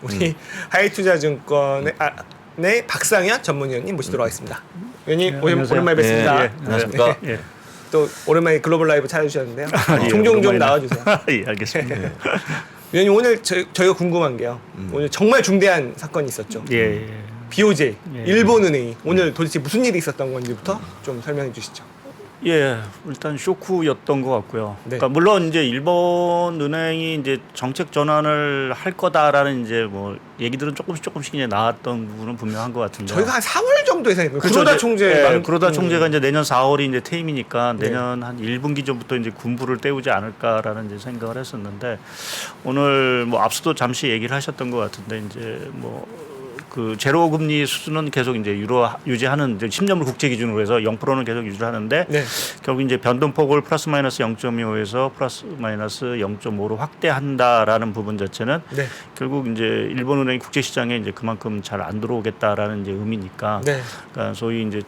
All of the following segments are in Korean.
우리 하이투자증권의 박상현 전문위원님 모시도록 하겠습니다. 위원님 오랜만에 뵙습니다. 예, 안녕하십니까. 네. 또 오랜만에 글로벌 라이브 찾아주셨는데요. 예, 종종 좀 나와주세요. 예, 알겠습니다. 위원님 오늘 저희가 궁금한 게요. 오늘 정말 중대한 사건이 있었죠. 예. BOJ, 예. 일본은행이 오늘 도대체 무슨 일이 있었던 건지부터 좀 설명해 주시죠. 예, 일단 쇼크였던 것 같고요. 네. 그러니까 물론 이제 일본 은행이 이제 정책 전환을 할 거다라는 이제 뭐 얘기들은 조금씩 이제 나왔던 부분은 분명한 것 같은데. 저희가 한 4월 정도 예상했거든요. 그렇죠. 구로다 이제, 총재, 예, 구로다 총재가 이제 내년 4월이 이제 퇴임이니까 네. 내년 한 1분기 전부터 이제 군부를 때우지 않을까라는 이제 생각을 했었는데 오늘 뭐 앞서도 잠시 얘기를 하셨던 것 같은데 이제 뭐. 그 제로 금리 수준은 계속 이제 유지하는 이제 10년물 국제 기준으로 해서 0%는 계속 유지를 하는데 네. 결국 이제 변동폭을 플러스 마이너스 0.25에서 플러스 마이너스 0.5로 확대한다라는 부분 자체는 네. 결국 이제 일본은행이 국제 시장에 이제 그만큼 잘 안 들어오겠다라는 이제 의미니까 네. 그러니까 소위 이제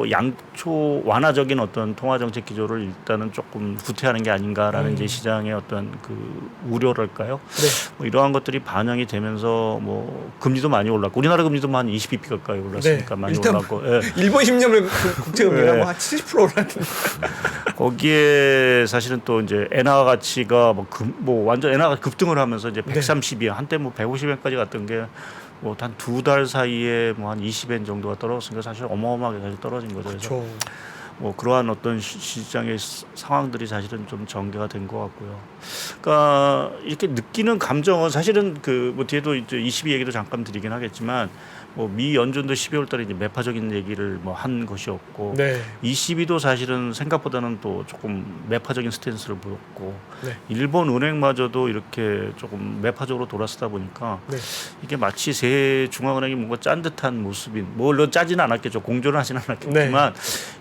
양초 완화적인 어떤 통화 정책 기조를 일단은 조금 후퇴하는 게 아닌가라는 이제 시장의 어떤 그 우려랄까요? 네. 뭐 이러한 것들이 반영이 되면서 뭐 금리도 많이 올랐고 우리나라 금리도 한 20bp 가까이 올랐으니까 네. 많이 일단 올랐고 예. 일본 10년물 국채금리가 네. 뭐 한 70% 올랐는데. 거기에 사실은 또 이제 엔화 가치가 뭐 완전 엔화가 급등을 하면서 이제 130이 한때 뭐 150엔까지 갔던 게 뭐 한 두 달 사이에 뭐 한 20엔 정도가 떨어졌으니까 사실 어마어마하게 사실 떨어진 거죠. 그래서 그렇죠. 뭐 그러한 어떤 시장의 상황들이 사실은 좀 전개가 된 것 같고요. 그러니까 이렇게 느끼는 감정은 사실은 그 뭐 뒤에도 이제 22 얘기도 잠깐 드리긴 하겠지만 뭐 미 연준도 12월달에 이제 매파적인 얘기를 뭐 한 것이었고 네. 22도 사실은 생각보다는 또 조금 매파적인 스탠스를 보였고 네. 일본 은행마저도 이렇게 조금 매파적으로 돌아서다 보니까 네. 이게 마치 새 중앙은행이 뭔가 짠 듯한 모습인 물론 짜지는 않았겠죠. 공조는 하지는 않았겠지만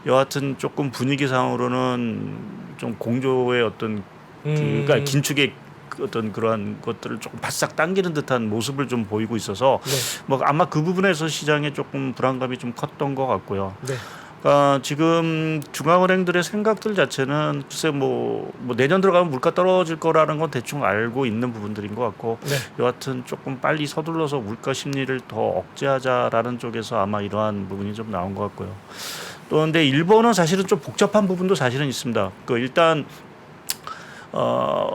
여하튼 조금 분위기상으로는 좀 공조의 어떤 그러니까 긴축의 어떤 그러한 것들을 조금 바싹 당기는 듯한 모습을 좀 보이고 있어서 네. 뭐 아마 그 부분에서 시장에 조금 불안감이 좀 컸던 것 같고요. 네. 그러니까 지금 중앙은행들의 생각들 자체는 글쎄 뭐 내년 들어가면 물가 떨어질 거라는 건 대충 알고 있는 부분들인 것 같고 네. 여하튼 조금 빨리 서둘러서 물가 심리를 더 억제하자라는 쪽에서 아마 이러한 부분이 좀 나온 것 같고요. 또 근데 일본은 사실은 좀 복잡한 부분도 사실은 있습니다. 그 일단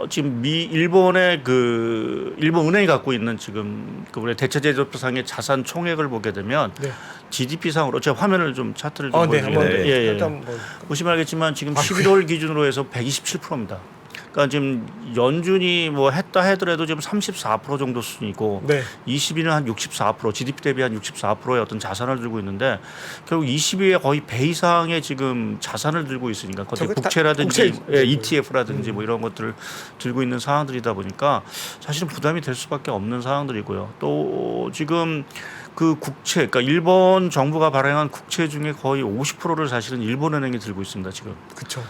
지금 일본의 그 일본 은행이 갖고 있는 지금 그 우리 대체제조표상의 자산 총액을 보게 되면 네. GDP 상으로 제가 화면을 좀 차트를 좀 네. 한번 보여드리는데 일단 뭐 보시면 알겠지만 지금 11월 기준으로 해서 127%입니다. 그러니까 지금 연준이 뭐 했다 하더라도 지금 34% 정도 수준이고 네. 20위는 한 64% GDP 대비 한 64%의 어떤 자산을 들고 있는데 결국 20위에 거의 배 이상의 지금 자산을 들고 있으니까 거기 국채라든지 ETF라든지 뭐 이런 것들을 들고 있는 상황들이다 보니까 사실은 부담이 될 수밖에 없는 상황들이고요. 또 지금 그 국채, 그러니까 일본 정부가 발행한 국채 중에 거의 50%를 사실은 일본은행이 들고 있습니다. 지금. 그렇죠.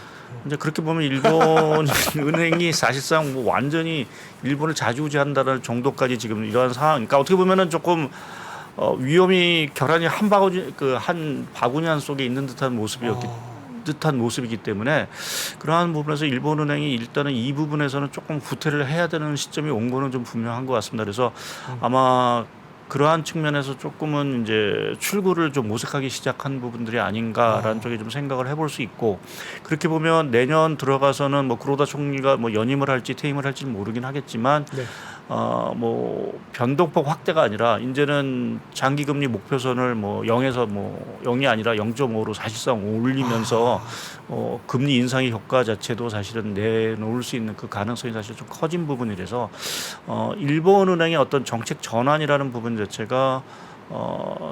이제 그렇게 보면 일본 은행이 사실상 뭐 완전히 일본을 좌지우지한다는 정도까지 지금 이러한 상황. 그러니까 어떻게 보면은 조금 위험이 결함이 한 바구니 안 속에 있는 듯한 모습이기 때문에 그러한 부분에서 일본은행이 일단은 이 부분에서는 조금 후퇴를 해야 되는 시점이 온 거는 좀 분명한 것 같습니다. 그래서 아마 그러한 측면에서 조금은 이제 출구를 좀 모색하기 시작한 부분들이 아닌가라는 쪽에 좀 생각을 해볼 수 있고 그렇게 보면 내년 들어가서는 뭐 구로다 총리가 뭐 연임을 할지 퇴임을 할지는 모르긴 하겠지만 네. 뭐 변동폭 확대가 아니라 이제는 장기금리 목표선을 뭐 0에서 뭐 0이 아니라 0.5로 사실상 올리면서 금리 인상의 효과 자체도 사실은 내놓을 수 있는 그 가능성이 사실 좀 커진 부분이라서 일본은행의 어떤 정책 전환이라는 부분 자체가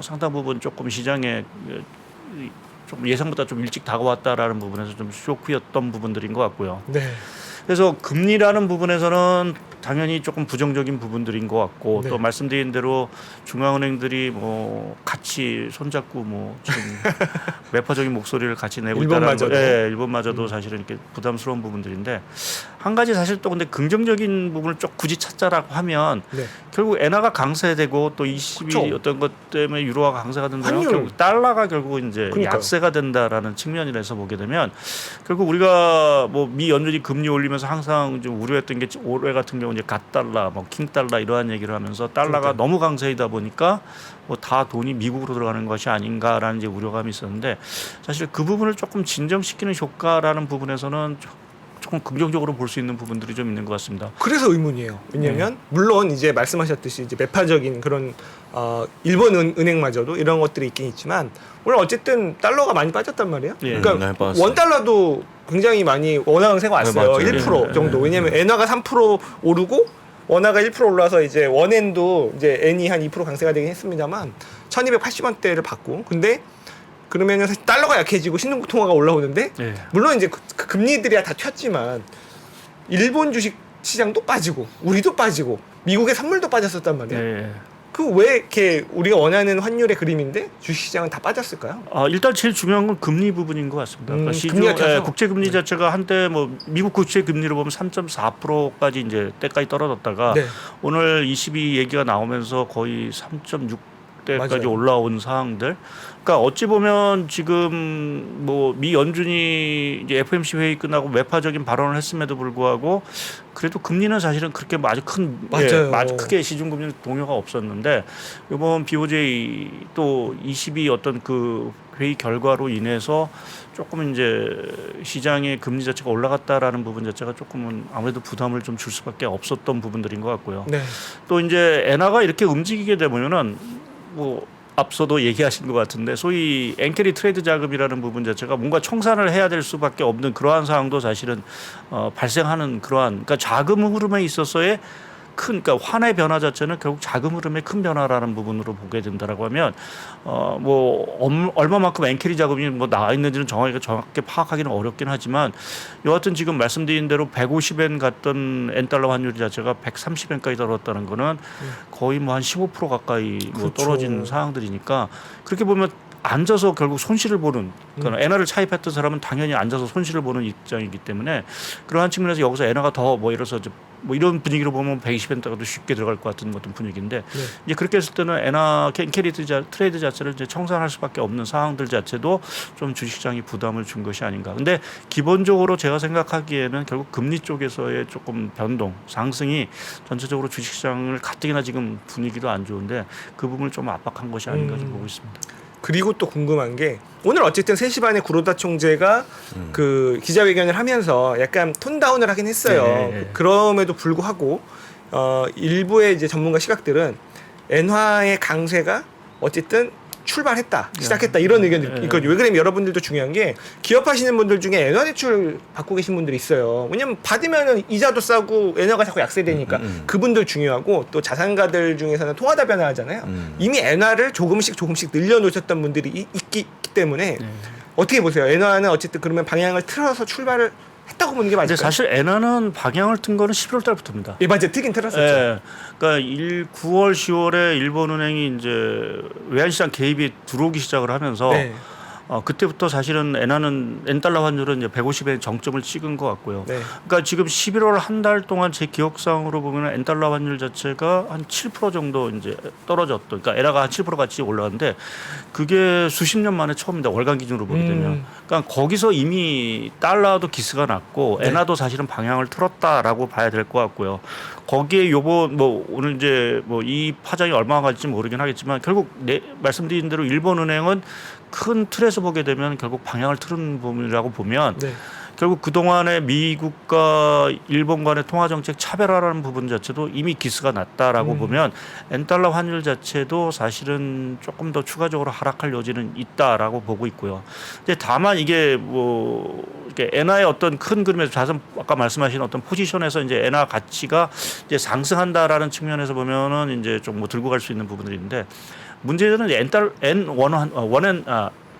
상당 부분 조금 시장에 좀 예상보다 좀 일찍 다가왔다라는 부분에서 좀 쇼크였던 부분들인 것 같고요. 네. 그래서 금리라는 부분에서는 당연히 조금 부정적인 부분들인 것 같고 네. 또 말씀드린 대로 중앙은행들이 뭐 같이 손잡고 뭐 지금 매파적인 목소리를 같이 내고 있다는 거, 일본마저도 사실은 이렇게 부담스러운 부분들인데 한 가지 사실 또 근데 긍정적인 부분을 좀 굳이 찾자라고 하면 네. 결국 엔화가 강세되고 또 22 그쵸. 어떤 것 때문에 유로화가 강세가 된다면 환율. 결국 달러가 결국 이제 그러니까요. 약세가 된다라는 측면에서 보게 되면 결국 우리가 뭐 미 연준이 금리 올리면서 항상 좀 우려했던 게 올해 같은 경우 이제 갓달러, 뭐 킹달러 이러한 얘기를 하면서 달러가 그러니까요. 너무 강세이다 보니까 뭐 다 돈이 미국으로 들어가는 것이 아닌가라는 이제 우려감이 있었는데 사실 그 부분을 조금 진정시키는 효과라는 부분에서는 조금 긍정적으로 볼 수 있는 부분들이 좀 있는 것 같습니다. 그래서 의문이에요. 왜냐하면 물론 이제 말씀하셨듯이 이제 매파적인 그런 일본 은행마저도 이런 것들이 있긴 있지만 오늘 어쨌든 달러가 많이 빠졌단 말이에요. 예. 그러니까 네, 빠졌어요. 원 달러도 굉장히 많이 원화 강세가 왔어요. 네, 맞아요. 1% 예. 정도. 왜냐하면 엔화가 3% 오르고 원화가 1% 올라서 이제 원엔도 이제 엔이 한 2% 강세가 되긴 했습니다만 1,280원대를 받고 근데 그러면은 사실 달러가 약해지고 신흥통화가 올라오는데 예. 물론 이제 그 금리들이 다 튀었지만 일본 주식 시장도 빠지고 우리도 빠지고 미국의 선물도 빠졌었단 말이에요. 예. 그 왜 이렇게 우리가 원하는 환율의 그림인데 주식 시장은 다 빠졌을까요? 일단 제일 중요한 건 금리 부분인 것 같습니다. 그러니까 금리가 켜서? 국제 금리 자체가 한때 뭐 미국 국채 금리로 보면 3.4%까지 이제 때까지 떨어졌다가 네. 오늘 22 얘기가 나오면서 거의 3.6대까지 맞아요. 올라온 상황들. 그러니까 어찌 보면 지금 뭐 미 연준이 이제 FOMC 회의 끝나고 매파적인 발언을 했음에도 불구하고 그래도 금리는 사실은 그렇게 아주 큰 맞아요. 아주 크게 시중 금리 동요가 없었는데 이번 BOJ 또 22 어떤 그 회의 결과로 인해서 조금 이제 시장의 금리 자체가 올라갔다라는 부분 자체가 조금은 아무래도 부담을 좀 줄 수밖에 없었던 부분들인 것 같고요. 네. 또 이제 엔화가 이렇게 움직이게 되면은 뭐 앞서도 얘기하신 것 같은데 소위 엔캐리 트레이드 자금이라는 부분 자체가 뭔가 청산을 해야 될 수밖에 없는 그러한 상황도 사실은 발생하는 그러한 그러니까 자금 흐름에 있어서의 그러니까 환의 변화 자체는 결국 자금 흐름의 큰 변화라는 부분으로 보게 된다라고 하면 뭐 얼마만큼 엔캐리 자금이 뭐 나와 있는지는 정확하게 파악하기는 어렵긴 하지만 여하튼 지금 말씀드린 대로 150엔 갔던 엔달러 환율 자체가 130엔까지 떨어졌다는 거는 거의 뭐 한 15% 가까이 뭐 그렇죠. 떨어진 상황들이니까 그렇게 보면 앉아서 결국 손실을 보는 그러니까 엔화를 차입했던 사람은 당연히 앉아서 손실을 보는 입장이기 때문에 그러한 측면에서 여기서 엔화가 더 뭐 이래서 뭐 이런 분위기로 보면 120엔대가도 쉽게 들어갈 것 같은 어떤 분위기인데 이제 그렇게 했을 때는 엔화 트레이드 자체를 이제 청산할 수밖에 없는 상황들 자체도 좀 주식시장이 부담을 준 것이 아닌가. 근데 기본적으로 제가 생각하기에는 결국 금리 쪽에서의 조금 변동, 상승이 전체적으로 주식시장을 가뜩이나 지금 분위기도 안 좋은데 그 부분을 좀 압박한 것이 아닌가 좀 보고 있습니다. 그리고 또 궁금한 게 오늘 어쨌든 3시 반에 구로다 총재가 그 기자회견을 하면서 약간 톤다운을 하긴 했어요. 네. 그럼에도 불구하고 일부의 이제 전문가 시각들은 엔화의 강세가 어쨌든 출발했다, 시작했다 이런 의견이 있거든요. 왜 그러면 여러분들도 중요한 게 기업하시는 분들 중에 엔화 대출 받고 계신 분들이 있어요. 왜냐면 받으면은 이자도 싸고 엔화가 자꾸 약세되니까 그분들 중요하고 또 자산가들 중에서는 통화다 변화하잖아요. 이미 엔화를 조금씩 늘려놓으셨던 분들이 있기 때문에 어떻게 보세요? 엔화는 어쨌든 그러면 방향을 틀어서 출발을 했다고 보는 게 맞을까요? 근데 사실 엔화는 방향을 튼 거는 11월 달부터입니다. 예, 맞아요. 트긴 틀었었죠. 예. 그러니까 9월, 10월에 일본은행이 이제 외환시장 개입이 들어오기 시작을 하면서 네. 그때부터 사실은 엔달러 환율은 이제 150엔 정점을 찍은 것 같고요. 네. 그러니까 지금 11월 한 달 동안 제 기억상으로 보면 엔달러 환율 자체가 한 7% 정도 이제 떨어졌던. 그러니까 엔화가 한 7% 같이 올라갔는데 그게 수십 년 만에 처음입니다. 월간 기준으로 보게 되면. 그러니까 거기서 이미 달러도 기스가 났고 네. 엔화도 사실은 방향을 틀었다라고 봐야 될 것 같고요. 거기에 요번 뭐 오늘 이제 뭐 이 파장이 얼마나 갈지 모르긴 하겠지만 결국 말씀드린 대로 일본은행은 큰 틀에서 보게 되면 결국 방향을 틀은 부분이라고 보면 네. 결국 그동안의 미국과 일본 간의 통화정책 차별화라는 부분 자체도 이미 기스가 났다라고 보면 엔달러 환율 자체도 사실은 조금 더 추가적으로 하락할 여지는 있다라고 보고 있고요. 근데 다만 이게 뭐 이렇게 엔화의 어떤 큰 그림에서 자선 아까 말씀하신 어떤 포지션에서 이제 엔화 가치가 이제 상승한다라는 측면에서 보면은 이제 좀 뭐 들고 갈 수 있는 부분들이 있는데 문제는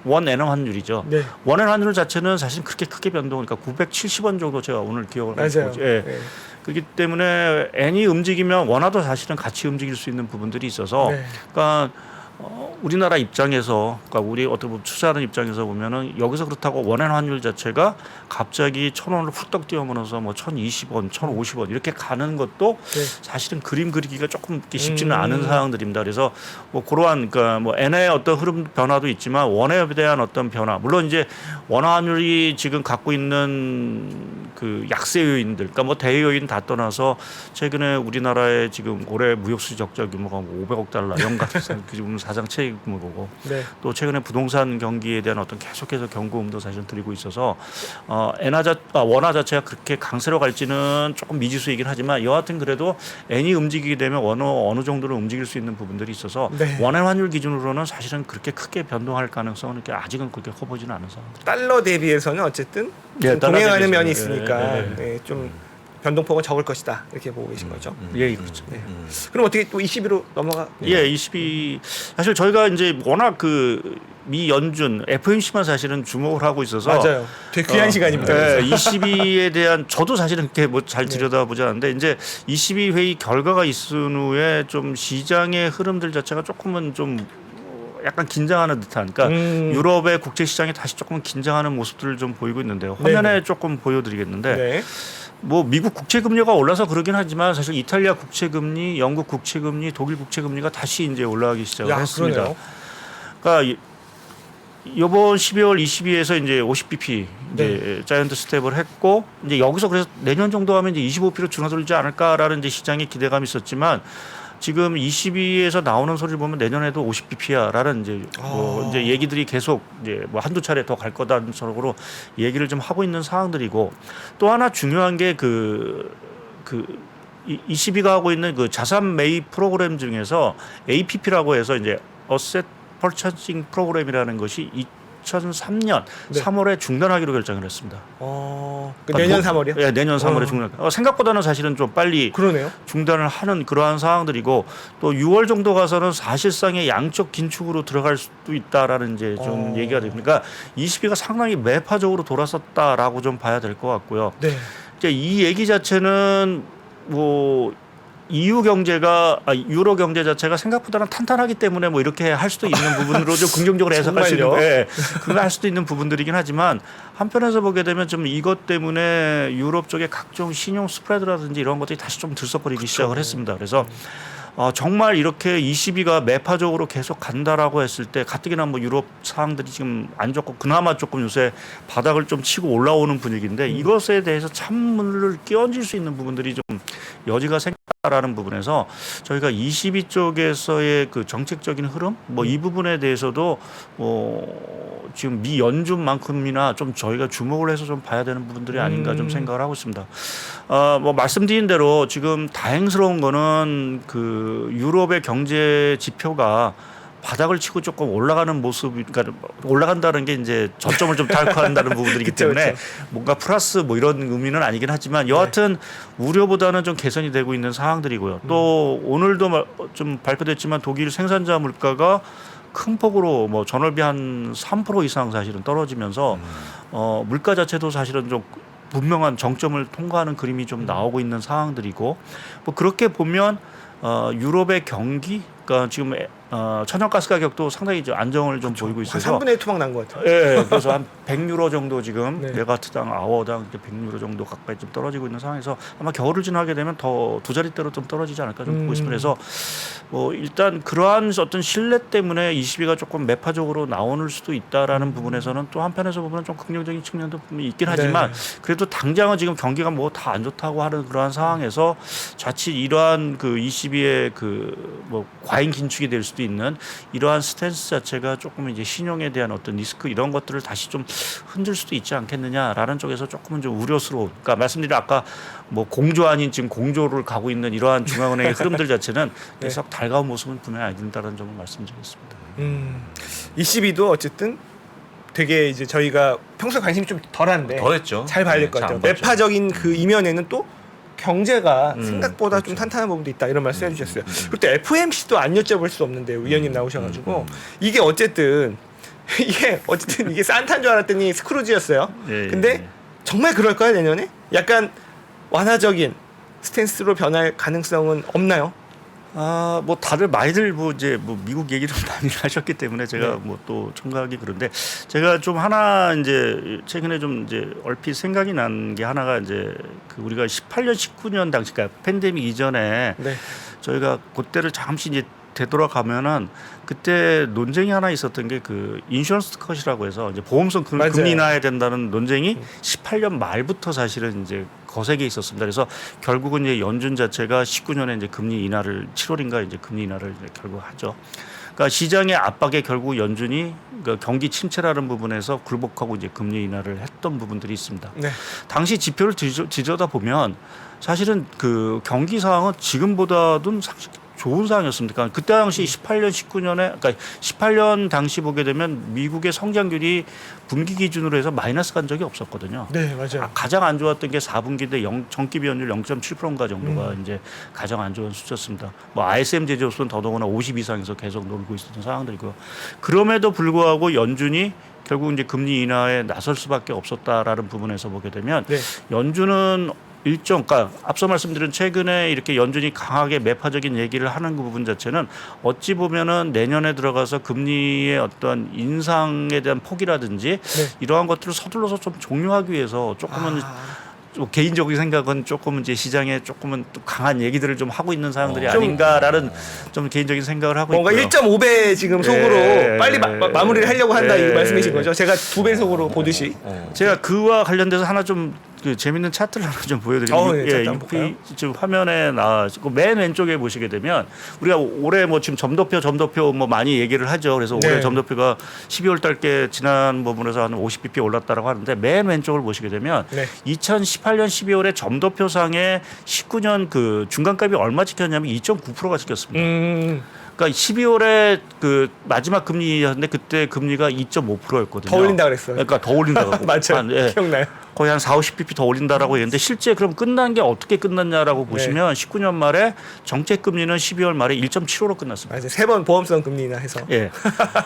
원엔 환율이죠. 네. 원엔 환율 자체는 사실 그렇게 크게 변동, 그러니까 970원 정도 제가 오늘 기억을 맞아요. 하고 예. 네. 그렇기 때문에 엔이 움직이면 원화도 사실은 같이 움직일 수 있는 부분들이 있어서, 네. 그러니까 우리나라 입장에서, 그러니까 우리 어떻게 보면 투자하는 입장에서 보면은 여기서 그렇다고 원화의 환율 자체가 갑자기 1,000원을 훌떡 뛰어넘어서 뭐 1,020원, 1,050원 이렇게 가는 것도 사실은 그림 그리기가 조금 쉽지는 않은 상황들입니다. 그래서 뭐 그러한 그러니까 뭐 엔화의 어떤 흐름 변화도 있지만 원화에 대한 어떤 변화, 물론 이제 원화 환율이 지금 갖고 있는 그 약세 요인들, 그러니까 뭐 대외 요인 다 떠나서 최근에 우리나라의 지금 올해 무역수지 적자 규모가 뭐 500억 달러 연간 지금 사상 최대 규모고, 또 최근에 부동산 경기에 대한 어떤 계속해서 경고음도 사실 드리고 있어서 원화 자체가 그렇게 강세로 갈지는 조금 미지수이긴 하지만 여하튼 그래도 엔이 움직이게 되면 어느 정도는 움직일 수 있는 부분들이 있어서 원화 환율 기준으로는 사실은 그렇게 크게 변동할 가능성은 이렇게 아직은 그렇게 커 보지는 않은 상황. 달러 대비해서는 어쨌든 좀 동행하는 면이 있으니까 좀 변동폭은 적을 것이다 이렇게 보고 계신 거죠. 예, 그렇죠. 그럼 어떻게 또 22로 넘어가? 예, 22 사실 저희가 이제 워낙 그 미 연준 FOMC만 사실은 주목을 하고 있어서 맞아요. 되게 귀한 시간입니다. 네, 22에 대한 저도 사실은 그렇게 뭐 잘 들여다보지 않는데 이제 22 회의 결과가 있은 후에 좀 시장의 흐름들 자체가 조금은 좀 약간 긴장하는 듯한, 그러니까 유럽의 국제 시장이 다시 조금 긴장하는 모습들을 좀 보이고 있는데요. 화면에 조금 보여드리겠는데. 뭐 미국 국채 금리가 올라서 그러긴 하지만 사실 이탈리아 국채 금리, 영국 국채 금리, 독일 국채 금리가 다시 이제 올라가기 시작을 했습니다. 그러네요. 그러니까 이번 12월 22에서 이제 50bp 이제 자이언트 스텝을 했고 이제 여기서 그래서 내년 정도 하면 이제 25bp로 줄어들지 않을까라는 이제 시장의 기대감이 있었지만 지금 22에서 나오는 소리를 보면 내년에도 50bp야라는 이제 얘기들이 계속 이제 뭐 한두 차례 더 갈 거다는 식으로 얘기를 좀 하고 있는 상황들이고, 또 하나 중요한 게 그 22가 하고 있는 그 자산 매입 프로그램 중에서 APP라고 해서 이제 어셋 퍼처싱 프로그램이라는 것이 2003년 3월에 중단하기로 결정을 했습니다. 내년 3월이요? 네, 내년 3월에 중단. 생각보다는 사실은 좀 빨리 그러네요. 중단을 하는 그러한 상황들이고, 또 6월 정도 가서는 사실상의 양적 긴축으로 들어갈 수도 있다라는 이제 좀 얘기가 됩니다. 그러니까 22가 상당히 매파적으로 돌아섰다라고 좀 봐야 될 것 같고요. 이제 이 얘기 자체는 뭐 EU 경제가 유로 경제 자체가 생각보다는 탄탄하기 때문에 뭐 이렇게 할 수도 있는 부분으로 좀 긍정적으로 해석할 수 있는, 그거 할 수도 있는 부분들이긴 하지만 한편에서 보게 되면 좀 이것 때문에 유럽 쪽의 각종 신용 스프레드라든지 이런 것들이 다시 좀 들썩거리기 시작을 했습니다. 그래서 정말 이렇게 22가 매파적으로 계속 간다라고 했을 때 가뜩이나 뭐 유럽 상황들이 지금 안 좋고 그나마 조금 요새 바닥을 좀 치고 올라오는 분위기인데 이것에 대해서 찬물을 끼얹을 수 있는 부분들이 좀 여지가 생긴다라는 부분에서 저희가 22 쪽에서의 그 정책적인 흐름 뭐 이 부분에 대해서도 지금 미 연준만큼이나 좀 저희가 주목을 해서 좀 봐야 되는 부분들이 아닌가 좀 생각을 하고 있습니다. 뭐 말씀드린 대로 지금 다행스러운 거는 그 유럽의 경제 지표가 바닥을 치고 조금 올라가는 모습, 그러니까 올라간다는 게 이제 저점을 좀 달성한다는 부분들이기 때문에 뭔가 플러스 뭐 이런 의미는 아니긴 하지만 여하튼 우려보다는 좀 개선이 되고 있는 상황들이고요. 또 오늘도 좀 발표됐지만 독일 생산자 물가가 큰 폭으로 뭐 전월비 한 3% 이상 사실은 떨어지면서 물가 자체도 사실은 좀 분명한 정점을 통과하는 그림이 좀 나오고 있는 상황들이고, 뭐 그렇게 보면 유럽의 경기, 그러니까 지금 천연가스 가격도 상당히 이제 안정을 좀 보이고 있어서 한 3분의 1 토막 난 것 같아요. 예, 그래서 한 100유로 정도 지금 메가와트당 아워당 100유로 정도 가까이 좀 떨어지고 있는 상황에서 아마 겨울을 지나게 되면 더 두 자릿대로 좀 떨어지지 않을까 좀 보고 있습니다. 그래서 뭐 일단 그러한 어떤 신뢰 때문에 22가 조금 매파적으로 나오는 수도 있다라는 부분에서는 또 한편에서 보면 좀 긍정적인 측면도 있긴 하지만 그래도 당장은 지금 경기가 뭐 다 안 좋다고 하는 그러한 상황에서 자칫 이러한 그 22의 그 뭐 과잉 긴축이 될 수도 있는 이러한 스탠스 자체가 조금 이제 신용에 대한 어떤 리스크 이런 것들을 다시 좀 흔들 수도 있지 않겠느냐라는 쪽에서 조금은 좀 우려스러운. 그러니까 말씀드린 아까 뭐 공조 아닌 지금 공조를 가고 있는 이러한 중앙은행의 흐름들 자체는 계속 달가운 모습은 분명히 아닌다는 점을 말씀드리겠습니다. 22도 어쨌든 되게 이제 저희가 평소에 관심이 좀 덜한데 덜했죠. 잘 봐야 될 것 같아요. 매파적인 그 이면에는 또 경제가 생각보다 좀 탄탄한 부분도 있다 이런 말씀 해주셨어요. 그리고 또 FOMC도 안 여쭤볼 수 없는데 위원님 나오셔가지고 이게 어쨌든 이게 산타인 줄 알았더니 스크루지였어요. 근데 정말 그럴까요 내년에? 약간 완화적인 스탠스로 변할 가능성은 없나요? 뭐 다들 많이들 뭐 이제 뭐 미국 얘기를 많이 하셨기 때문에 제가 네. 뭐 또 첨가하기 그런데 제가 좀 하나 이제 최근에 좀 이제 얼핏 생각이 난 게 하나가 이제 그 우리가 18년 19년 당시 그러니까 팬데믹 이전에 네. 저희가 그때를 잠시 이제 되돌아가면은 그때 논쟁이 하나 있었던 게 그 인슈런스 컷이라고 해서 이제 보험성 맞아요. 금리 인하해야 된다는 논쟁이 18년 말부터 사실은 이제 거세게 있었습니다. 그래서 결국은 이제 연준 자체가 19년에 이제 금리 인하를 7월인가 이제 금리 인하를 이제 결국 하죠. 그러니까 시장의 압박에 결국 연준이 그러니까 경기 침체라는 부분에서 굴복하고 이제 금리 인하를 했던 부분들이 있습니다. 네. 당시 지표를 뒤져다 보면 사실은 그 경기 상황은 지금보다도 사실 좋은 상황이었습니다. 그러니까 그때 당시 18년, 19년에 그러니까 18년 당시 보게 되면 미국의 성장률이 분기 기준으로 해서 마이너스 간 적이 없었거든요. 네, 맞아요. 가장 안 좋았던 게 4분기인데 정기 비연율 0.7%인가 정도가 이제 가장 안 좋은 수치였습니다. 뭐 ISM 제조업소는 더더구나 50 이상에서 계속 놀고 있었던 상황들이고요. 그럼에도 불구하고 연준이 결국 이제 금리 인하에 나설 수밖에 없었다라는 부분에서 보게 되면 네. 연준은 그러니까 앞서 말씀드린 최근에 이렇게 연준이 강하게 매파적인 얘기를 하는 그 부분 자체는 어찌 보면은 내년에 들어가서 금리의 어떤 인상에 대한 폭이라든지 네. 이러한 것들을 서둘러서 좀 종료하기 위해서 조금은 좀 개인적인 생각은 조금 이제 시장에 조금은 또 강한 얘기들을 좀 하고 있는 상황들이 아닌가라는 좀 개인적인 생각을 하고 뭔가 있고요. 1.5배 지금 속으로 예, 빨리 마무리를 하려고 한다 이 말씀이신 거죠? 제가 2배 속으로 보듯이. 제가 그와 관련돼서 하나 좀 그 재밌는 차트를 하나 좀 보여드리면 네, 차트 한번 볼까요? 지금 화면에 나와지고 맨 왼쪽에 보시게 되면 우리가 올해 뭐 지금 점도표 뭐 많이 얘기를 하죠. 그래서 네. 올해 점도표가 12월 달께 지난 부분에서 한 50bp 올랐다라고 하는데 맨 왼쪽을 보시게 되면 네. 2018년 12월에 점도표상에 19년 그 중간값이 얼마 찍혔냐면 2.9%가 찍혔습니다. 그러니까 12월에 그 마지막 금리였는데 그때 금리가 2.5%였거든요. 더 올린다 그랬어요. 그러니까 더 올린다고. 맞아요. 기억나요? 거의 한 40, 50bp 더 올린다라고 했는데 실제 그럼 끝난 게 어떻게 끝났냐라고 보시면 19년 말에 정책 금리는 12월 말에 1.75로 끝났습니다. 맞아요. 3번 보험성 금리 인하 해서. 예.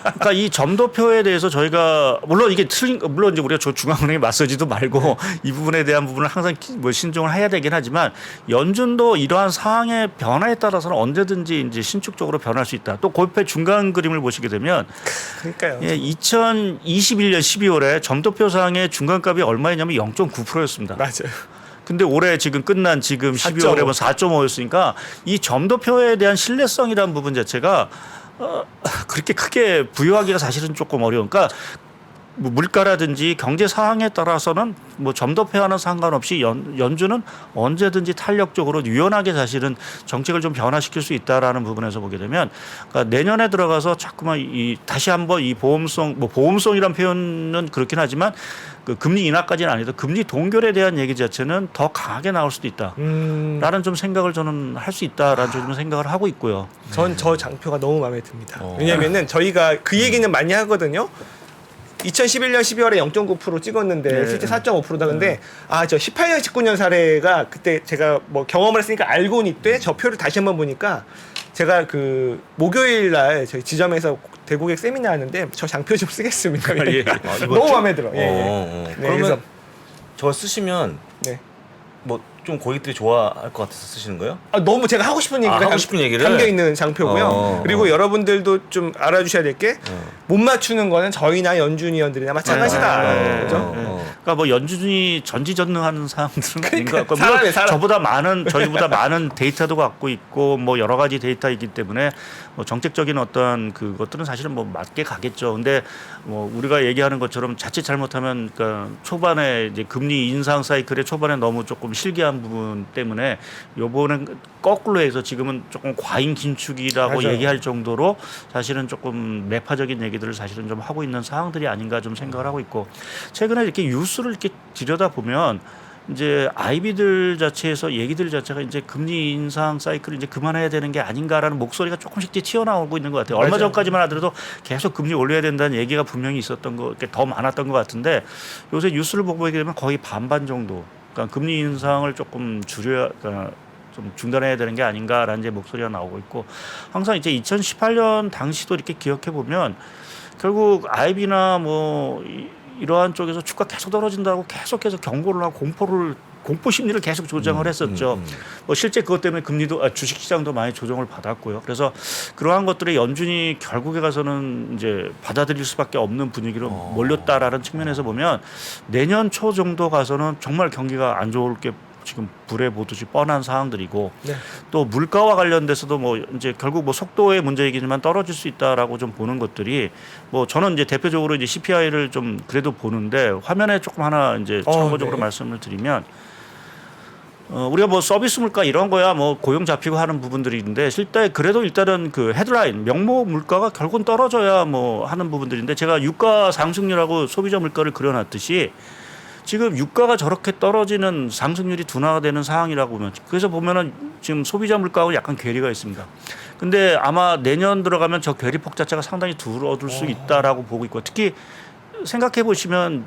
그러니까 이 점도표에 대해서 저희가 물론 이게 물론 이제 우리가 중앙은행에 맞서지도 말고 이 부분에 대한 부분은 항상 뭐 신중을 해야 되긴 하지만 연준도 이러한 상황의 변화에 따라서는 언제든지 이제 신축적으로 변할 수 있다. 또 골프의 중간 그림을 보시게 되면 그러니까요. 예, 2021년 12월에 점도표상의 중간값이 얼마였냐면 0.9%였습니다. 맞아요. 근데 올해 지금 끝난 지금 4.5. 12월에 뭐 4.5였으니까 이 점도표에 대한 신뢰성이라는 부분 자체가 그렇게 크게 부여하기가 사실은 조금 어려운. 그러니까 뭐 물가라든지 경제 상황에 따라서는 뭐 점도표와는 상관없이 연준은 언제든지 탄력적으로 유연하게 사실은 정책을 좀 변화시킬 수 있다라는 부분에서 보게 되면 그러니까 내년에 들어가서 자꾸만 다시 한번 이 보험성이란 표현은 그렇긴 하지만 그 금리 인하까지는 아니도 금리 동결에 대한 얘기 자체는 더 강하게 나올 수도 있다라는 좀 생각을 저는 할 수 있다라는 좀 생각을 하고 있고요. 전 저 장표가 너무 마음에 듭니다. 왜냐면은 저희가 그 얘기는 많이 하거든요. 2011년 12월에 0.9% 찍었는데 네. 실제 4.5%다. 근데 저 18년 19년 사례가 그때 제가 뭐 경험을 했으니까 알고는 있대. 저 표를 다시 한번 보니까 제가 그 목요일 날 저희 지점에서 대고객 세미나 하는데 저 장표 좀 쓰겠습니다. 예. 너무 마음에 들어. 예, 예. 네, 그러면 그래서- 저 쓰시면 네. 뭐 좀 고객들이 좋아할 것 같아서 쓰시는 거예요? 너무 제가 하고 싶은 얘기가 하고 싶은 얘기를? 담겨 있는 장표고요. 어, 그리고 여러분들도 좀 알아주셔야 될 게 못 맞추는 거는 저희나 연준위원들이나 마찬가지다. 그죠? 그러니까 뭐 연준이 전지전능한 사람들은 아닌 것 같고 사람이에요, 물론 사람. 저희보다 많은 데이터도 갖고 있고 뭐 여러 가지 데이터이기 때문에 뭐 정책적인 어떤 그것들은 사실은 뭐 맞게 가겠죠. 근데 뭐 우리가 얘기하는 것처럼 자칫 잘못하면 그러니까 초반에 이제 금리 인상 사이클의 초반에 너무 조금 실기한 부분 때문에 요번엔 거꾸로 해서 지금은 조금 과잉 긴축이라고 맞아요. 얘기할 정도로 사실은 조금 매파적인 얘기들을 사실은 좀 하고 있는 상황들이 아닌가 좀 생각을 하고 있고 최근에 이렇게 뉴스를 이렇게 들여다 보면 이제 아이비들 자체에서 얘기들 자체가 이제 금리 인상 사이클을 이제 그만해야 되는 게 아닌가라는 목소리가 조금씩 튀어나오고 있는 것 같아요. 얼마 맞아요. 전까지만 하더라도 계속 금리 올려야 된다는 얘기가 분명히 있었던 거, 이렇게 더 많았던 것 같은데 요새 뉴스를 보게 되면 거의 반반 정도. 그러니까 금리 인상을 조금 그러니까 좀 중단해야 되는 게 아닌가라는 이제 목소리가 나오고 있고 항상 이제 2018년 당시도 이렇게 기억해 보면 결국 아이비나 뭐 이러한 쪽에서 주가 계속 떨어진다고 계속해서 경고를 하고 공포 심리를 계속 조정을 했었죠. 뭐 실제 그것 때문에 금리도 주식시장도 많이 조정을 받았고요. 그래서 그러한 것들이 연준이 결국에 가서는 이제 받아들일 수밖에 없는 분위기로 몰렸다라는 측면에서 보면 내년 초 정도 가서는 정말 경기가 안 좋을 게 지금 불에 보듯이 뻔한 사항들이고 네. 또 물가와 관련돼서도 뭐 이제 결국 뭐 속도의 문제이기지만 떨어질 수 있다라고 좀 보는 것들이 뭐 저는 이제 대표적으로 이제 CPI를 좀 그래도 보는데 화면에 조금 하나 이제 참고적으로 네. 말씀을 드리면 우리가 뭐 서비스 물가 이런 거야 뭐 고용 잡히고 하는 부분들이 있는데 실제 그래도 일단은 그 헤드라인 명목 물가가 결국은 떨어져야 뭐 하는 부분들인데 제가 유가 상승률하고 소비자 물가를 그려놨듯이 지금 유가가 저렇게 떨어지는 상승률이 둔화되는 상황이라고 보면 그래서 보면은 지금 소비자 물가하고 약간 괴리가 있습니다. 근데 아마 내년 들어가면 저 괴리폭 자체가 상당히 줄어들 수 있다라고 보고 있고 특히 생각해 보시면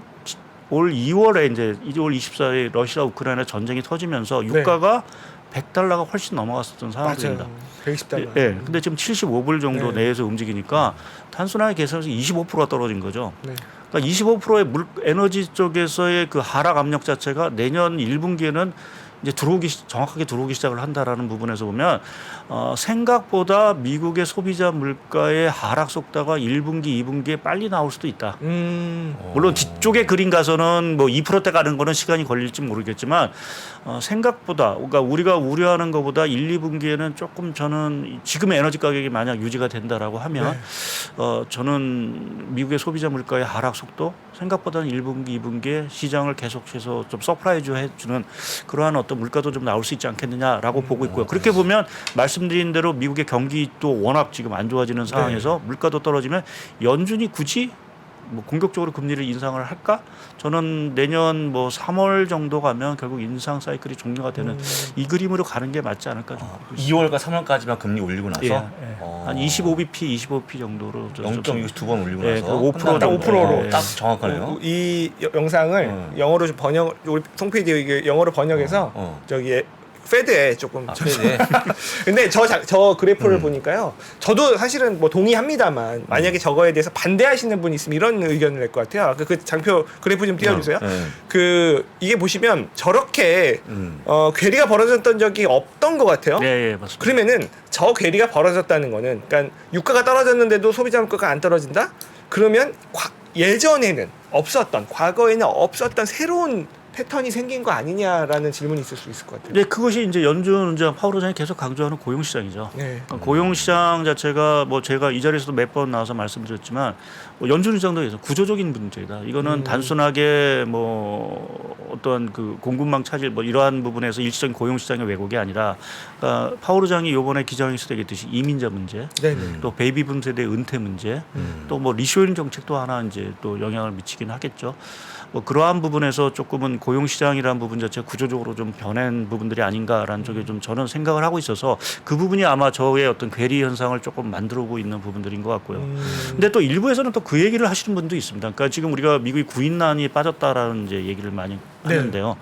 올 2월에 이제 2월 24일 러시아 우크라이나 전쟁이 터지면서 유가가 100달러가 훨씬 넘어갔었던 상황입니다. 맞아요. 120달러. 예. 근데 지금 75불 정도 네. 내에서 움직이니까 단순하게 계산해서 25%가 떨어진 거죠. 네. 그러니까 25%의 에너지 쪽에서의 그 하락 압력 자체가 내년 1분기에는 이제 정확하게 들어오기 시작을 한다라는 부분에서 보면 생각보다 미국의 소비자 물가의 하락 속도가 1분기, 2분기에 빨리 나올 수도 있다. 물론 뒤쪽에 그림 가서는 뭐 2%대 가는 거는 시간이 걸릴지 모르겠지만 생각보다 그러니까 우리가 우려하는 것보다 1, 2분기에는 조금 저는 지금의 에너지 가격이 만약 유지가 된다라고 하면 저는 미국의 소비자 물가의 하락 속도 생각보다는 1분기, 2분기에 시장을 계속해서 좀 서프라이즈 해주는 그러한 어떤 물가도 좀 나올 수 있지 않겠느냐라고 보고 있고요. 그렇게 보면 말씀드린 대로 미국의 경기도 워낙 지금 안 좋아지는 상황에서 물가도 떨어지면 연준이 굳이 뭐 공격적으로 금리를 인상을 할까? 저는 내년 뭐 3월 정도 가면 결국 인상 사이클이 종료가 되는 이 그림으로 가는 게 맞지 않을까? 2월과 3월까지만 금리 올리고 나서 한 25bp 정도로 0.6 두 번 올리고 예, 나서 그 5% 한다는 정도. 거예요. 네. 딱 정확하네요. 이 영상을 영어로 좀 번역 우리 송 PD 이게 영어로 번역해서 저기 페드에 조금 페드에. 근데 저 그래프를 보니까요. 저도 사실은 뭐 동의합니다만 만약에 저거에 대해서 반대하시는 분이 있으면 이런 의견을 낼 것 같아요. 그 장표 그래프 좀 띄워주세요. 그 이게 보시면 저렇게 괴리가 벌어졌던 적이 없던 것 같아요. 네, 맞습니다. 그러면은 저 괴리가 벌어졌다는 거는 그러니까 유가가 떨어졌는데도 소비자 물가가 안 떨어진다? 그러면 예전에는 없었던 과거에는 없었던 새로운 패턴이 생긴 거 아니냐라는 질문이 있을 수 있을 것 같아요. 네, 그것이 이제 연준 이제 파월 의장이 계속 강조하는 고용 시장이죠. 네. 고용 시장 자체가 뭐 제가 이 자리에서도 몇 번 나와서 말씀드렸지만 뭐 연준 의장도 해서 구조적인 문제다. 이거는 단순하게 뭐 어떤 그 공급망 차질 뭐 이러한 부분에서 일시적인 고용 시장의 왜곡이 아니라 그러니까 파월 의장이 이번에 기자회견에서 얘기했듯이 이민자 문제, 또 베이비붐 세대 은퇴 문제, 또 뭐 리쇼잉 정책도 하나 이제 또 영향을 미치긴 하겠죠. 뭐 그러한 부분에서 조금은 고용 시장이라는 부분 자체가 구조적으로 좀 변한 부분들이 아닌가라는 쪽에 좀 저는 생각을 하고 있어서 그 부분이 아마 저의 어떤 괴리 현상을 조금 만들어오고 있는 부분들인 것 같고요. 근데 또 일부에서는 또 그 얘기를 하시는 분도 있습니다. 그러니까 지금 우리가 미국이 구인난이 빠졌다라는 이제 얘기를 많이 하는데요.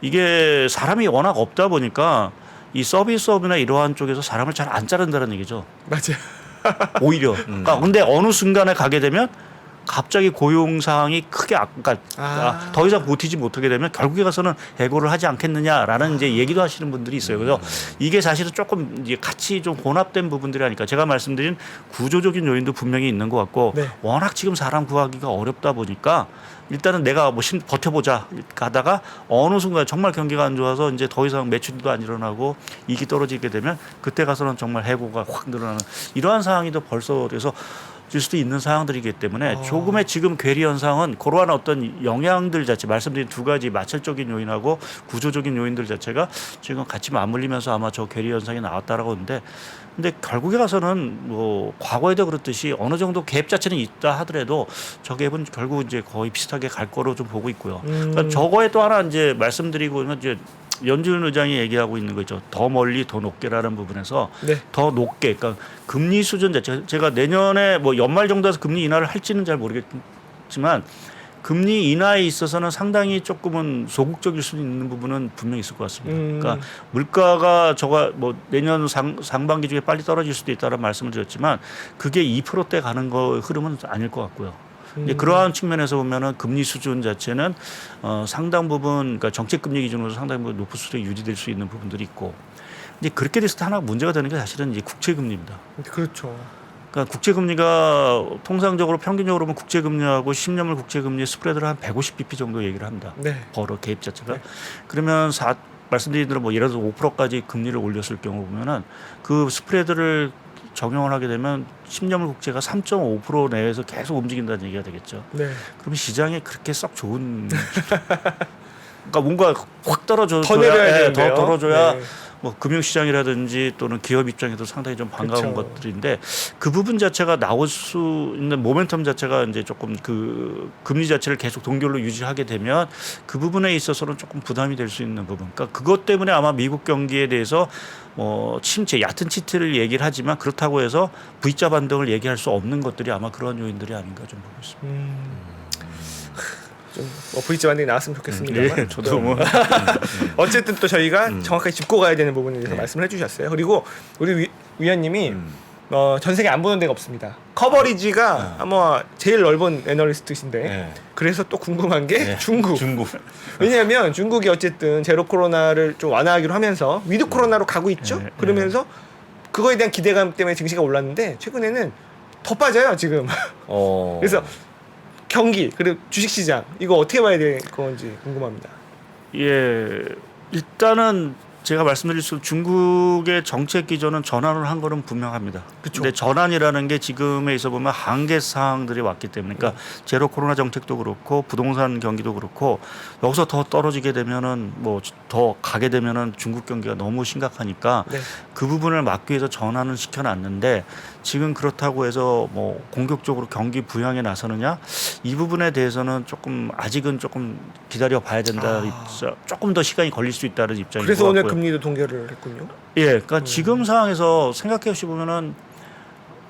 이게 사람이 워낙 없다 보니까 이 서비스업이나 이러한 쪽에서 사람을 잘 안 자른다는 얘기죠. 맞아요. 오히려. 그러니까 근데 어느 순간에 가게 되면 갑자기 고용 상황이 크게 더 이상 버티지 못하게 되면 결국에 가서는 해고를 하지 않겠느냐라는 이제 얘기도 하시는 분들이 있어요. 그래서 이게 사실은 조금 이제 같이 좀 혼합된 부분들이 아닐까. 제가 말씀드린 구조적인 요인도 분명히 있는 것 같고 워낙 지금 사람 구하기가 어렵다 보니까 일단은 내가 뭐 버텨보자 가다가 어느 순간 정말 경기가 안 좋아서 이제 더 이상 매출도 안 일어나고 이익이 떨어지게 되면 그때 가서는 정말 해고가 확 늘어나는 이러한 상황이 더 벌써 그래서 질 수도 있는 상황들이기 때문에 조금의 지금 괴리 현상은 그러한 어떤 영향들 자체 말씀드린 두 가지 마찰적인 요인하고 구조적인 요인들 자체가 지금 같이 맞물리면서 아마 저 괴리 현상이 나왔다라고 하는데 근데 결국에 가서는 뭐 과거에도 그렇듯이 어느 정도 갭 자체는 있다 하더라도 저 갭은 결국 이제 거의 비슷하게 갈 거로 좀 보고 있고요. 그러니까 저거에 또 하나 이제 말씀드리고 이제 연준 의장이 얘기하고 있는 거죠. 더 멀리 더 높게라는 부분에서 더 높게 그러니까 금리 수준 자체 제가 내년에 뭐 연말 정도에서 금리 인하를 할지는 잘 모르겠지만 금리 인하에 있어서는 상당히 조금은 소극적일 수 있는 부분은 분명히 있을 것 같습니다. 그러니까 물가가 저가 뭐 내년 상반기 중에 빨리 떨어질 수도 있다는 말씀을 드렸지만 그게 2%대 가는 거 흐름은 아닐 것 같고요. 이제 그러한 측면에서 보면은 금리 수준 자체는 상당 부분 그러니까 정책 금리 기준으로 상당 부분 높은 수준이 유지될 수 있는 부분들이 있고 이제 그렇게 됐을 때 하나 문제가 되는 게 사실은 이제 국채 금리입니다. 그렇죠. 그러니까 국채 금리가 통상적으로 평균적으로 보면 국채 금리하고 10년물 국채 금리의 스프레드를 한 150bp 정도 얘기를 합니다. 네. 버러 개입 자체가. 네. 그러면 말씀드린 대로 뭐 예를 들어서 5%까지 금리를 올렸을 경우 보면은 그 스프레드를 적용을 하게 되면 10년물 국채가 3.5% 내에서 계속 움직인다는 얘기가 되겠죠. 네. 그러면 시장에 그렇게 썩 좋은 그러니까 뭔가 확 떨어져야 더 내려야 되는데요. 더 떨어져야 네. 뭐 금융시장이라든지 또는 기업 입장에도 상당히 좀 반가운 그렇죠. 것들인데 그 부분 자체가 나올 수 있는 모멘텀 자체가 이제 조금 그 금리 자체를 계속 동결로 유지하게 되면 그 부분에 있어서는 조금 부담이 될 수 있는 부분. 그러니까 그것 때문에 아마 미국 경기에 대해서 침체, 얕은 치트를 얘기를 하지만 그렇다고 해서 V자 반등을 얘기할 수 없는 것들이 아마 그런 요인들이 아닌가 좀 보고 있습니다. 좀 V자 반등이 나왔으면 좋겠습니다만. 예, 저도 뭐 어쨌든 또 저희가 정확하게 짚고 가야 되는 부분에 대해서 네. 말씀을 해주셨어요. 그리고 우리 위원님이 전 세계 안 보는 데가 없습니다. 커버리지가 아마 제일 넓은 애널리스트신데 네. 그래서 또 궁금한 게 네. 중국. 중국. 왜냐하면 중국이 어쨌든 제로 코로나를 좀 완화하기로 하면서 위드 코로나로 가고 있죠. 네. 그러면서 그거에 대한 기대감 때문에 증시가 올랐는데 최근에는 더 빠져요 지금. 그래서 경기 그리고 주식시장 이거 어떻게 봐야 될 건지 궁금합니다. 예, 일단은 제가 말씀드릴 수 중국의 정책 기조는 전환을 한 거는 분명합니다. 그쵸. 근데 전환이라는 게 지금에 있어 보면 한계 사항들이 왔기 때문에, 그러니까 제로 코로나 정책도 그렇고 부동산 경기도 그렇고 여기서 더 떨어지게 되면은 뭐 더 가게 되면은 중국 경기가 너무 심각하니까 네. 그 부분을 막기 위해서 전환을 시켜놨는데 지금 그렇다고 해서 뭐 공격적으로 경기 부양에 나서느냐 이 부분에 대해서는 조금 아직은 조금 기다려 봐야 된다. 조금 더 시간이 걸릴 수 있다는 입장인 것 그래서 같고요. 오늘 금리도 동결을 했군요. 예, 그러니까 지금 상황에서 생각해 보시면은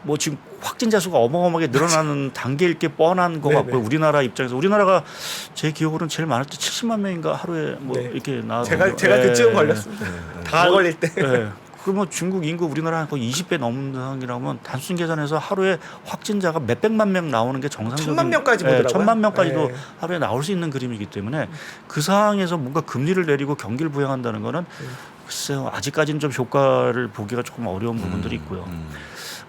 뭐 지금 확진자 수가 어마어마하게 늘어나는 단계일 게 뻔한 것 네네. 같고요. 우리나라 입장에서 우리나라가 제 기억으로는 제일 많을 때 70만 명인가 하루에 뭐 네. 이렇게 나와. 제가 그쯤 걸렸습니다. 다 뭐, 걸릴 때. 예. 그러면 중국 인구 우리나라 한 거의 20배 넘는 상황이라면 단순 계산해서 하루에 확진자가 몇백만 명 나오는 게 정상적인 1000만 명까지 보더라고요. 1000만 명까지도 네. 하루에 나올 수 있는 그림이기 때문에 그 상황에서 뭔가 금리를 내리고 경기를 부양한다는 거는 글쎄요 아직까지는 좀 효과를 보기가 조금 어려운 부분들이 있고요.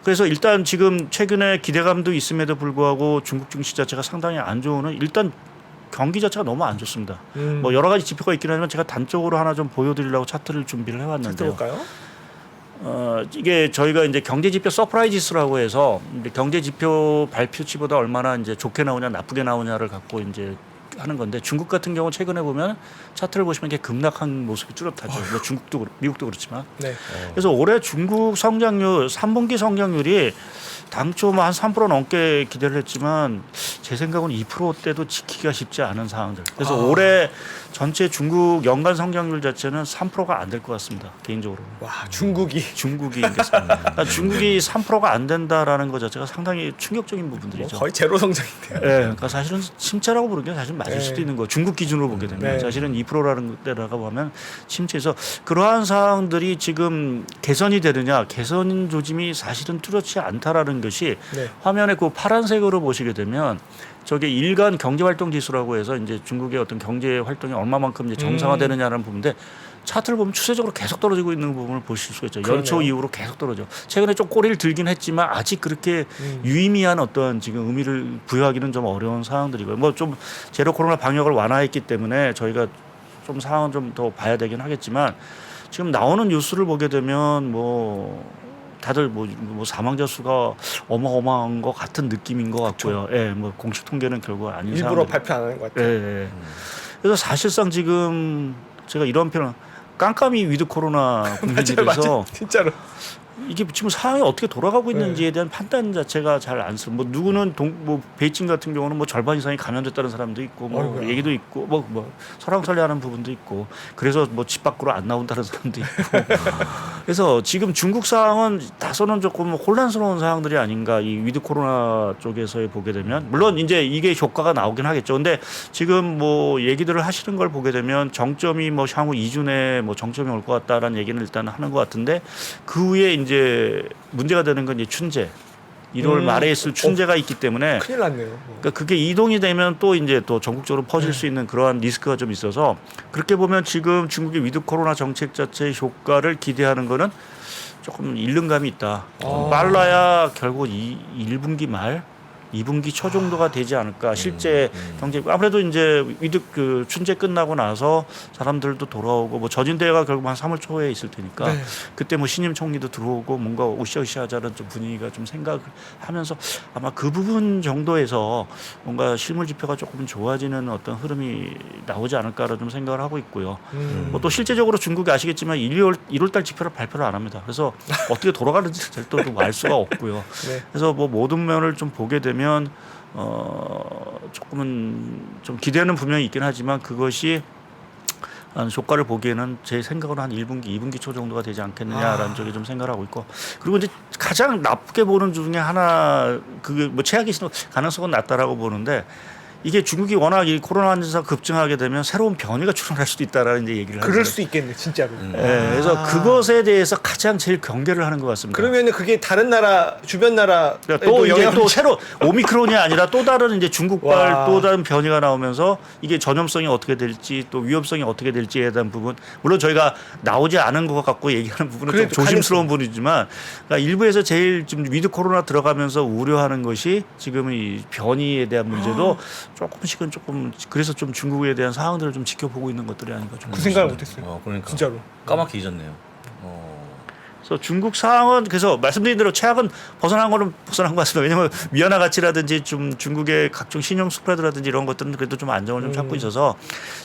그래서 일단 지금 최근에 기대감도 있음에도 불구하고 중국 증시 자체가 상당히 안 좋은 일단 경기 자체가 너무 안 좋습니다. 뭐 여러 가지 지표가 있긴 하지만 제가 단적으로 하나 좀 보여드리려고 차트를 준비를 해왔는데요. 볼까요? 이게 저희가 이제 경제지표 서프라이지스라고 해서 이제 경제지표 발표치보다 얼마나 이제 좋게 나오냐 나쁘게 나오냐를 갖고 이제 하는 건데 중국 같은 경우 최근에 보면 차트를 보시면 이게 급락한 모습이 뚜렷하죠. 뭐 중국도 미국도 그렇지만. 네. 그래서 올해 중국 성장률 3분기 성장률이 당초 뭐 한 3% 넘게 기대를 했지만 제 생각은 2%대도 지키기가 쉽지 않은 상황들. 그래서 올해 전체 중국 연간 성장률 자체는 3%가 안 될 것 같습니다. 개인적으로. 와 중국이 그러니까 중국이 3%가 안 된다라는 것 자체가 상당히 충격적인 부분들이죠. 거의 제로 성장인데요. 예, 그러니까 사실은 침체라고 부르기는 사실 맞을 네. 수도 있는 거. 중국 기준으로 보게 되면 네. 사실은 2%라는 데다가 보면 침체에서 그러한 상황들이 지금 개선이 되느냐, 개선 조짐이 사실은 뚜렷이 않다라는 것이 네. 화면에 그 파란색으로 보시게 되면 저게 일간 경제활동 지수라고 해서 이제 중국의 어떤 경제 활동이 얼마만큼 이제 정상화되느냐라는 부분인데 차트를 보면 추세적으로 계속 떨어지고 있는 부분을 보실 수가 있죠. 연초 그러네요. 이후로 계속 떨어져. 최근에 좀 꼬리를 들긴 했지만 아직 그렇게 유의미한 어떤 지금 의미를 부여하기는 좀 어려운 상황들이고요. 뭐 좀 제로 코로나 방역을 완화했기 때문에 저희가 좀 상황은 좀 더 봐야 되긴 하겠지만 지금 나오는 뉴스를 보게 되면 뭐 다들 뭐 사망자 수가 어마어마한 것 같은 느낌인 것 같고요. 예, 뭐 공식 통계는 결국 아닌 일부러 상황들이- 발표 안 하는 것 같아요. 예, 예. 그래서 사실상 지금 제가 이런 표현 깜깜이 위드 코로나 국면이라서 맞아요. 진짜로. 이게 지금 상황이 어떻게 돌아가고 있는지에 대한 판단 자체가 잘 안 쓰. 뭐 누구는 뭐 베이징 같은 경우는 뭐 절반 이상이 감염됐다는 사람도 있고 뭐 어이구야. 얘기도 있고 뭐 설왕설래하는 부분도 있고 그래서 뭐 집 밖으로 안 나온다는 사람도 있고 그래서 지금 중국 상황은 다소는 조금 혼란스러운 상황들이 아닌가 이 위드 코로나 쪽에서 보게 되면 물론 이제 이게 효과가 나오긴 하겠죠. 근데 지금 뭐 얘기들을 하시는 걸 보게 되면 정점이 뭐 향후 2주 내에 뭐 정점이 올 것 같다라는 얘기는 일단 하는 것 같은데 그 후에 이제 문제가 되는 건 이제 춘제 1월 말에 있을 춘제가 있기 때문에 큰일 났네요. 그러니까 그게 이동이 되면 또 이제 또 전국적으로 퍼질 수 있는 그러한 리스크가 좀 있어서 그렇게 보면 지금 중국의 위드 코로나 정책 자체의 효과를 기대하는 거는 조금 잃는 감이 있다. 빨라야 결국 1분기 말 2분기 초 정도가 되지 않을까. 실제 경제 아무래도 이제 위드 그 춘제 끝나고 나서 사람들도 돌아오고 뭐 전인대회가 결국 한 3월 초에 있을 테니까 네. 그때 뭐 신임 총리도 들어오고 뭔가 으쌰으쌰하자는 좀 분위기가 좀 생각을 하면서 아마 그 부분 정도에서 뭔가 실물 지표가 조금 좋아지는 어떤 흐름이 나오지 않을까라는 좀 생각을 하고 있고요. 뭐 또 실제적으로 중국이 아시겠지만 1월 달 지표를 발표를 안 합니다. 그래서 어떻게 돌아가는지 절대로 알 수가 없고요. 네. 그래서 뭐 모든 면을 좀 보게 되면 조금은 좀 기대는 분명히 있긴 하지만 그것이 효과를 보기에는 제 생각으로 한 1분기, 2분기 초 정도가 되지 않겠느냐라는 쪽에 좀 생각을 하고 있고 그리고 이제 가장 나쁘게 보는 중에 하나 그게 뭐 최악의 가능성은 낮다라고 보는데 이게 중국이 워낙 이 코로나 환자가 급증하게 되면 새로운 변이가 출현할 수도 있다라는 이제 얘기를 하죠. 그럴 수 있겠네, 진짜로. 그래서 그것에 대해서 가장 제일 경계를 하는 것 같습니다. 그러면은 그게 다른 나라 주변 나라 그러니까 또 이제 또 새로 오미크론이 아니라 또 다른 이제 중국발 와. 또 다른 변이가 나오면서 이게 전염성이 어떻게 될지 또 위험성이 어떻게 될지에 대한 부분 물론 저희가 나오지 않은 것 같고 얘기하는 부분은 좀 그래도 조심스러운 부분이지만 그러니까 일부에서 제일 지금 위드 코로나 들어가면서 우려하는 것이 지금 이 변이에 대한 문제도 조금씩은 조금 그래서 좀 중국에 대한 상황들을 좀 지켜보고 있는 것들이 아닌가 좀 그 생각을 못했어요. 그러니까 진짜로. 까맣게 잊었네요. 그래서 중국 상황은 그래서 말씀드린 대로 최악은 벗어난 거는 벗어난 것 같습니다. 왜냐하면 위안화 가치라든지 좀 중국의 각종 신용 스프레드라든지 이런 것들은 그래도 좀 안정을 좀 찾고 있어서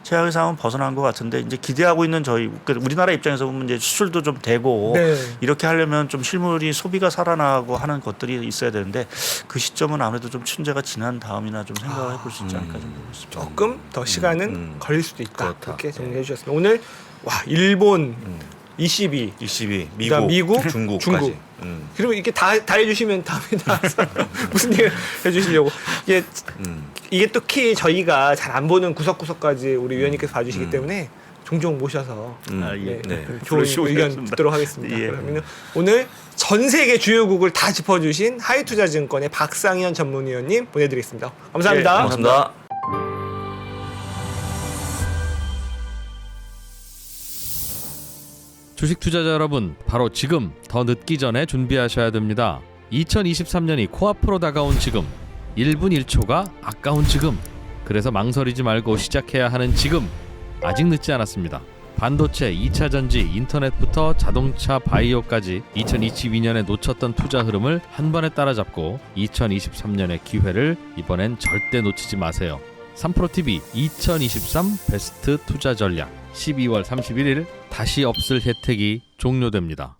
최악의 상황은 벗어난 것 같은데 이제 기대하고 있는 저희 우리나라 입장에서 보면 이제 수출도 좀 되고 네. 이렇게 하려면 좀 실물이 소비가 살아나고 하는 것들이 있어야 되는데 그 시점은 아무래도 좀 춘제가 지난 다음이나 좀 생각을 해볼 수 있지 않을까 좀 보고 있습니다. 조금 더 시간은 걸릴 수도 있다. 그렇다. 그렇게 정리해 주셨습니다. 오늘 와 일본 22 미국, 미국, 중국까지. 그러면 이렇게 다 해주시면 다음에 나와서 무슨 얘기를 해주시려고 이게 특히 저희가 잘 안 보는 구석구석까지 우리 위원님께서 봐주시기 때문에 종종 모셔서 예. 네. 좋은 그러시고 의견 있습니다. 듣도록 하겠습니다. 예. 그러면 오늘 전 세계 주요국을 다 짚어주신 하이투자증권의 박상현 전문위원님 보내드리겠습니다. 감사합니다. 예, 고맙습니다. 주식 투자자 여러분, 바로 지금 더 늦기 전에 준비하셔야 됩니다. 2023년이 코앞으로 다가온 지금, 1분 1초가 아까운 지금, 그래서 망설이지 말고 시작해야 하는 지금, 아직 늦지 않았습니다. 반도체, 2차 전지, 인터넷부터 자동차, 바이오까지 2022년에 놓쳤던 투자 흐름을 한 번에 따라잡고 2023년의 기회를 이번엔 절대 놓치지 마세요. 3프로TV 2023 베스트 투자 전략 12월 31일 다시 없을 혜택이 종료됩니다.